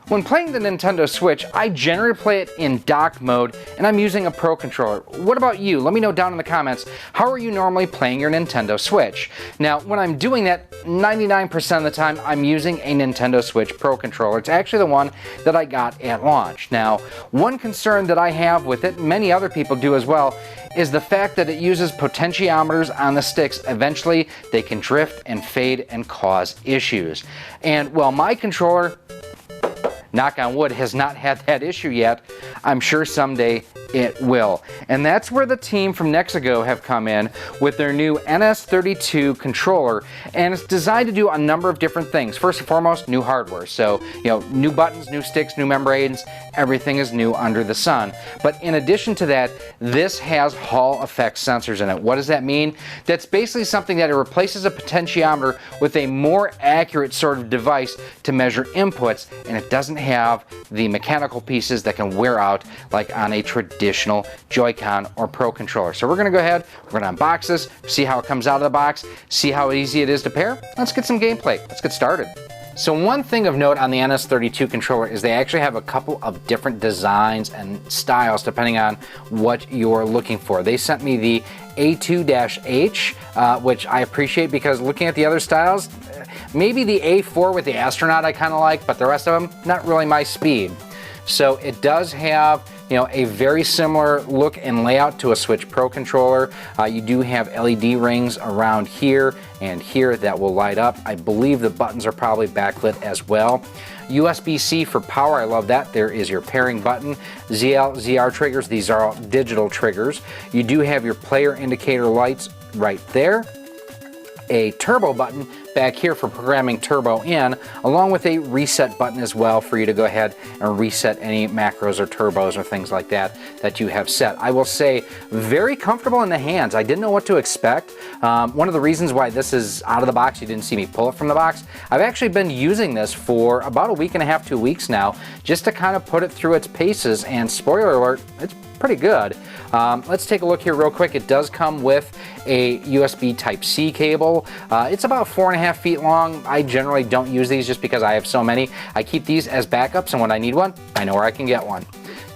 When playing the Nintendo Switch, I generally play it in dock mode, and I'm using a Pro Controller. What about you? Let me know down in the comments, how are you normally playing your Nintendo Switch? Now, when I'm doing that, 99% of the time, I'm using a Nintendo Switch Pro Controller. It's actually the one that I got at launch. Now, one concern that I have with it, many other people do as well, is the fact that it uses potentiometers on the sticks. Eventually, they can drift and fade and cause issues. And, well, my controller, knock on wood, has not had that issue yet. I'm sure someday it will. And that's where the team from Nexigo have come in with their new NS32 controller, and it's designed to do a number of different things. First and foremost, new hardware. So, new buttons, new sticks, new membranes, everything is new under the sun. But in addition to that, this has Hall effect sensors in it. What does that mean? That's basically something that it replaces a potentiometer with a more accurate sort of device to measure inputs, and it doesn't have the mechanical pieces that can wear out like on a traditional Joy-Con or Pro Controller. So we're going to go ahead, we're going to unbox this, see how it comes out of the box, see how easy it is to pair. Let's get some gameplay. Let's get started. So one thing of note on the NS32 controller is they actually have a couple of different designs and styles depending on what you're looking for. They sent me the A2-H, which I appreciate because looking at the other styles, maybe the A4 with the astronaut I kind of like, but the rest of them, not really my speed. So it does have a very similar look and layout to a Switch Pro controller. You do have LED rings around here and here that will light up. I believe the buttons are probably backlit as well. USB-C for power, I love that. There is your pairing button. ZL, ZR triggers, these are all digital triggers. You do have your player indicator lights right there. A turbo button back here for programming turbo in, along with a reset button as well for you to go ahead and reset any macros or turbos or things like that that you have set. I will say, very comfortable in the hands. I didn't know what to expect. One of the reasons why this is out of the box, you didn't see me pull it from the box, I've actually been using this for about a week and a half, 2 weeks now, just to kind of put it through its paces, and spoiler alert, it's pretty good. Let's take a look here real quick. It does come with a USB Type-C cable. It's about 4.5 feet long. I generally don't use these just because I have so many. I keep these as backups, and when I need one, I know where I can get one.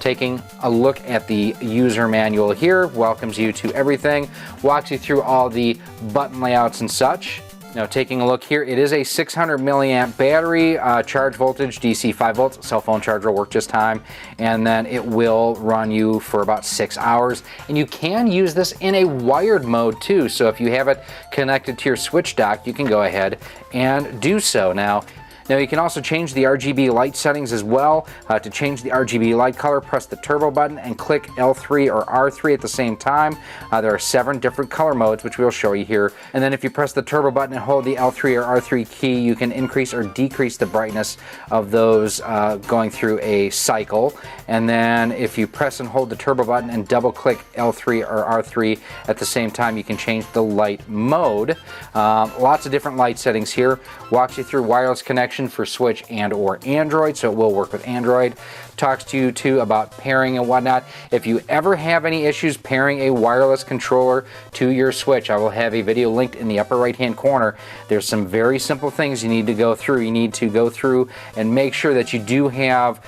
Taking a look at the user manual here, welcomes you to everything, walks you through all the button layouts and such. Now taking a look here, it is a 600 milliamp battery, charge voltage, DC 5 volts, cell phone charger will work just time, and then it will run you for about 6 hours. And you can use this in a wired mode too, so if you have it connected to your Switch dock, you can go ahead and do so. Now you can also change the RGB light settings as well. To change the RGB light color, press the turbo button and click L3 or R3 at the same time. There are 7 different color modes, which we'll show you here. And then if you press the turbo button and hold the L3 or R3 key, you can increase or decrease the brightness of those going through a cycle. And then if you press and hold the turbo button and double click L3 or R3 at the same time, you can change the light mode. Lots of different light settings here. Walks you through wireless connection for Switch and or Android, so it will work with Android. Talks to you too about pairing and whatnot. If you ever have any issues pairing a wireless controller to your Switch, I will have a video linked in the upper right hand corner. There's some very simple things you need to go through. You need to go through and make sure that you do have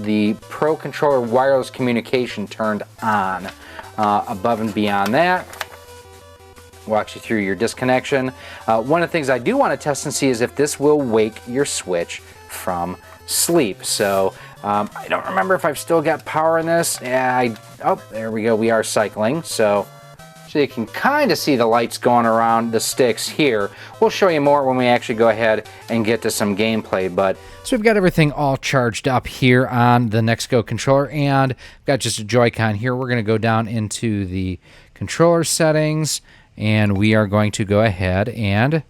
the Pro Controller wireless communication turned on. Above and beyond that, walks you through your disconnection. One of the things I do want to test and see is if this will wake your Switch from sleep. So I don't remember if I've still got power in this. Oh, there we go. We are cycling. So you can kind of see the lights going around the sticks here. We'll show you more when we actually go ahead and get to some gameplay. So we've got everything all charged up here on the Nexigo controller, and I've got just a Joy-Con here. We're going to go down into the controller settings, and we are going to go ahead and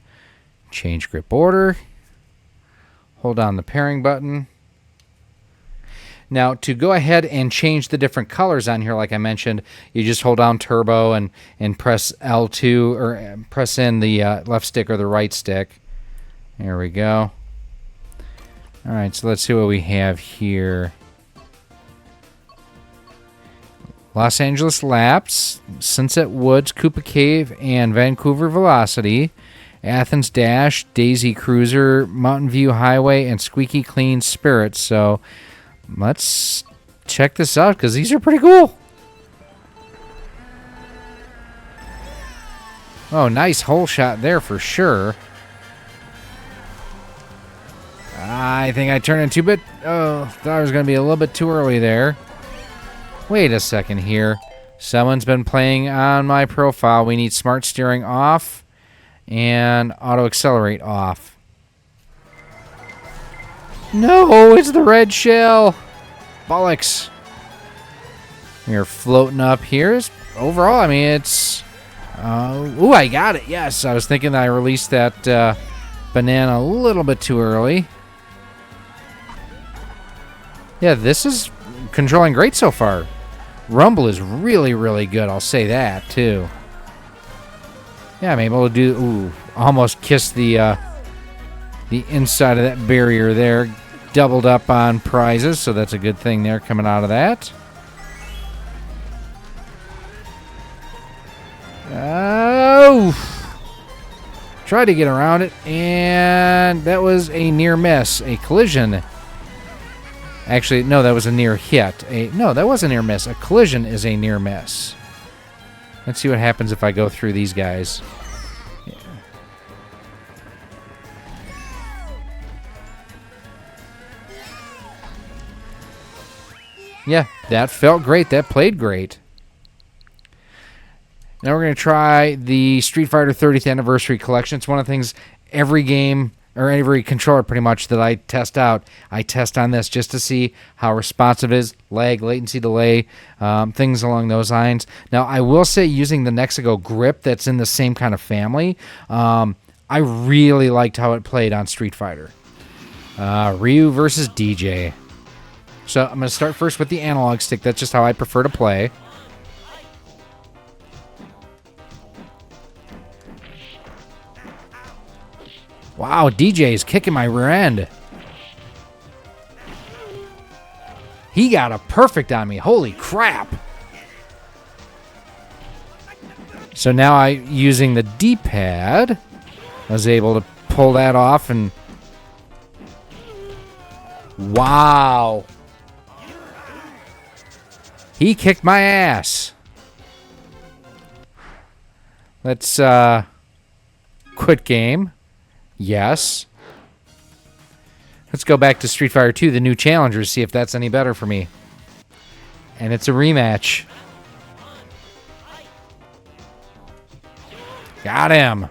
change grip order. Hold down the pairing button. Now, to go ahead and change the different colors on here, like I mentioned, you just hold down turbo and press L2, or press in the left stick or the right stick. There we go. All right, so let's see what we have here. Los Angeles Laps, Sunset Woods, Koopa Cave, and Vancouver Velocity. Athens Dash, Daisy Cruiser, Mountain View Highway, and Squeaky Clean Spirit. So let's check this out because these are pretty cool. Oh, nice hole shot there for sure. I think I turned in too bit. Oh, thought I was going to be a little bit too early there. Wait a second here. Someone's been playing on my profile. We need smart steering off and auto accelerate off. No, it's the red shell. Bollocks. We're floating up here. Overall, I mean, it's... ooh, I got it. Yes, I was thinking I released that banana a little bit too early. Yeah, this is controlling great so far. Rumble is really, really good. I'll say that, too. Yeah, I'm able to do... Ooh, almost kissed the inside of that barrier there. Doubled up on prizes, so that's a good thing there coming out of that. Oh! Tried to get around it, and that was a near miss. A collision. Actually, no, that was a near hit. No, that was a near miss. A collision is a near miss. Let's see what happens if I go through these guys. Yeah, that felt great. That played great. Now we're going to try the Street Fighter 30th Anniversary Collection. It's one of the things every game, or every controller pretty much, that I test out. I test on this just to see how responsive it is, lag, latency delay, things along those lines. Now, I will say using the Nexigo grip that's in the same kind of family, I really liked how it played on Street Fighter. Ryu versus DJ. So I'm going to start first with the analog stick. That's just how I prefer to play. Wow, DJ is kicking my rear end. He got a perfect on me. Holy crap. So now using the D-pad, I was able to pull that off and... Wow. He kicked my ass. Let's quit game. Yes. Let's go back to Street Fighter 2, the new challengers, see if that's any better for me. And it's a rematch. Got him.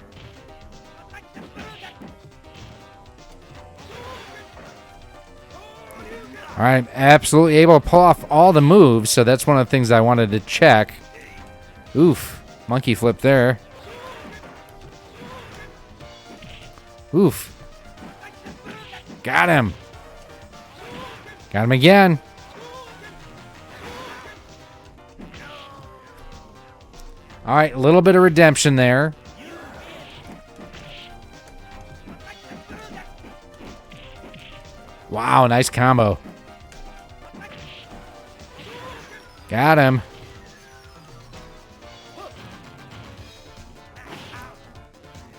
All right, absolutely able to pull off all the moves, so that's one of the things I wanted to check. Oof, monkey flip there. Oof. Got him. Got him again. All right, a little bit of redemption there. Wow, nice combo. Got him.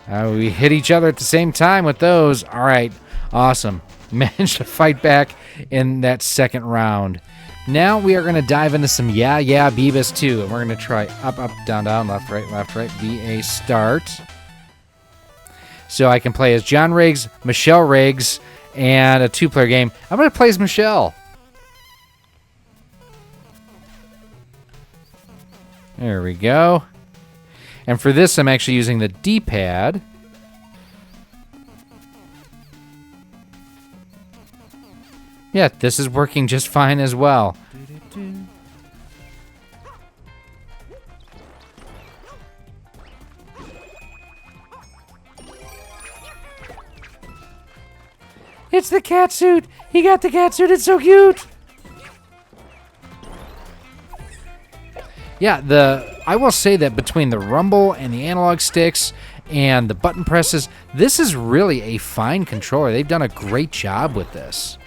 We hit each other at the same time with those. All right, awesome. Managed to fight back in that second round. Now we are going to dive into some Yeah Beavis 2. And we're going to try up, up, down, down, left, right, BA start. So I can play as John Riggs, Michelle Riggs, and a two-player game. I'm going to play as Michelle. There we go. And for this, I'm actually using the D-pad. Yeah, this is working just fine as well. It's the cat suit. He got the cat suit. It's so cute. Yeah, I will say that between the rumble and the analog sticks and the button presses, this is really a fine controller. They've done a great job with this.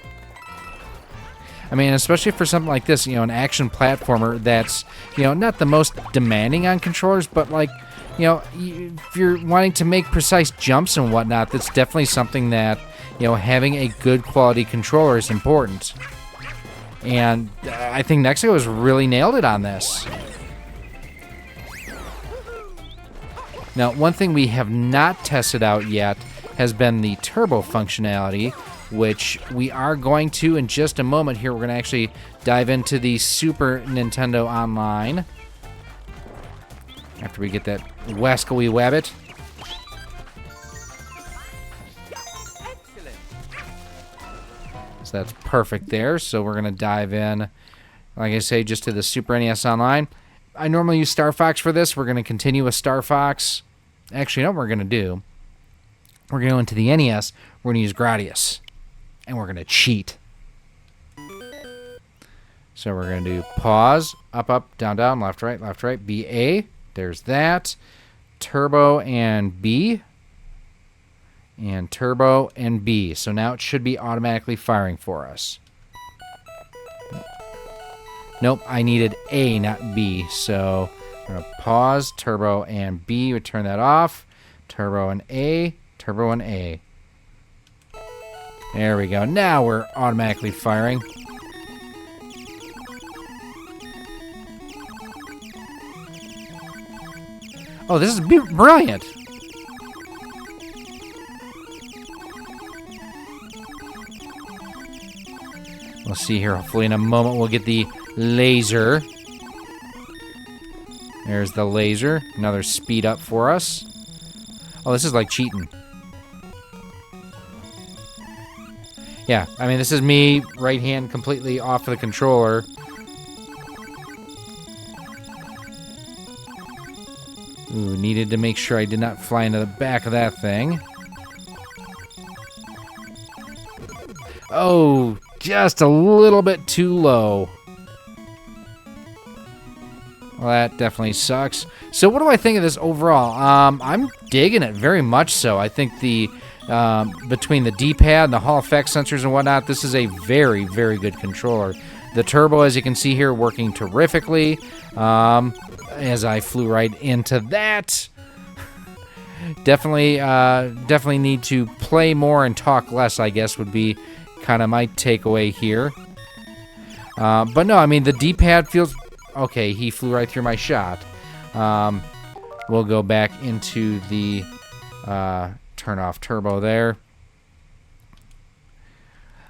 I mean, especially for something like this, an action platformer that's, not the most demanding on controllers, but like, if you're wanting to make precise jumps and whatnot, that's definitely something that, having a good quality controller is important. And I think Nexigo has really nailed it on this. Now, one thing we have not tested out yet has been the turbo functionality, which we are going to in just a moment here. We're going to actually dive into the Super Nintendo Online after we get that wascally wabbit. So that's perfect there. So we're going to dive in, like I say, just to the Super NES Online. I normally use Star Fox for this. We're going to continue with Star Fox. Actually, you know what we're going to do? We're going to go into the NES. We're going to use Gradius. And we're going to cheat. So we're going to do pause, up, up, down, down, left, right, B, A. There's that. Turbo and B. And turbo and B. So now it should be automatically firing for us. Nope, I needed A, not B. So I'm going to pause, turbo and B. We turn that off. Turbo and A, turbo and A. There we go. Now we're automatically firing. Oh, this is brilliant. We'll see here. Hopefully in a moment we'll get the laser. There's the laser. Another speed up for us. Oh, this is like cheating. Yeah, I mean, this is me, right hand completely off of the controller. Ooh, needed to make sure I did not fly into the back of that thing. Oh, just a little bit too low. Well, that definitely sucks. So what do I think of this overall? I'm digging it very much so. I think the between the D-pad and the Hall effect sensors and whatnot, this is a very, very good controller. The turbo, as you can see here, working terrifically. As I flew right into that. Definitely need to play more and talk less, I guess, would be kind of my takeaway here. But no, I mean, the D-pad feels... Okay, he flew right through my shot. We'll go back into the turn off turbo there.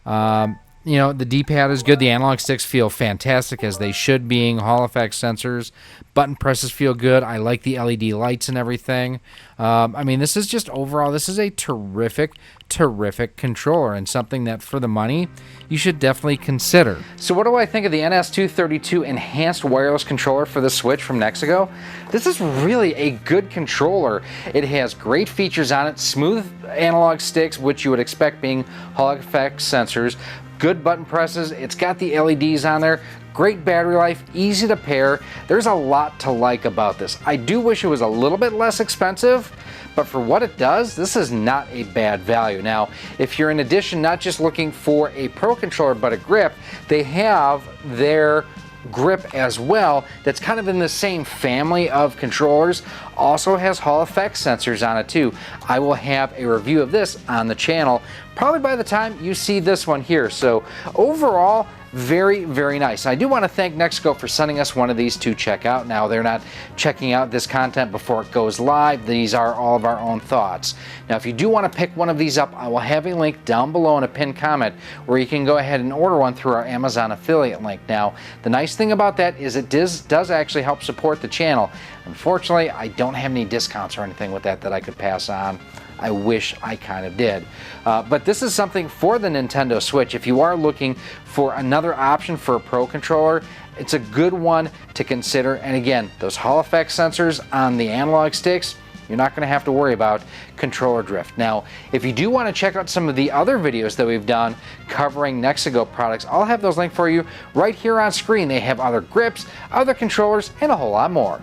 The D-pad is good. The analog sticks feel fantastic, as they should, being Hall effect sensors. Button presses feel good. I like the LED lights and everything. I mean, this is just overall, this is a terrific, terrific controller, and something that for the money, you should definitely consider. So what do I think of the NS232 enhanced wireless controller for the Switch from Nexigo? This is really a good controller. It has great features on it, smooth analog sticks, which you would expect being Hall effect sensors, good button presses, it's got the LEDs on there, great battery life, easy to pair. There's a lot to like about this. I do wish it was a little bit less expensive, but for what it does, this is not a bad value. Now, if you're in addition not just looking for a Pro controller but a grip, they have their grip as well that's kind of in the same family of controllers. Also has Hall effect sensors on it too. I will have a review of this on the channel probably by the time you see this one here. So overall, very, very nice. I do want to thank Nexigo for sending us one of these to check out. Now, they're not checking out this content before it goes live. These are all of our own thoughts. Now, if you do want to pick one of these up, I will have a link down below in a pinned comment where you can go ahead and order one through our Amazon affiliate link. Now, the nice thing about that is it does actually help support the channel. Unfortunately, I don't have any discounts or anything with that I could pass on. I wish I kind of did. But this is something for the Nintendo Switch. If you are looking for another option for a Pro controller, it's a good one to consider. And again, those Hall effect sensors on the analog sticks, you're not going to have to worry about controller drift. Now, if you do want to check out some of the other videos that we've done covering Nexigo products, I'll have those linked for you right here on screen. They have other grips, other controllers, and a whole lot more.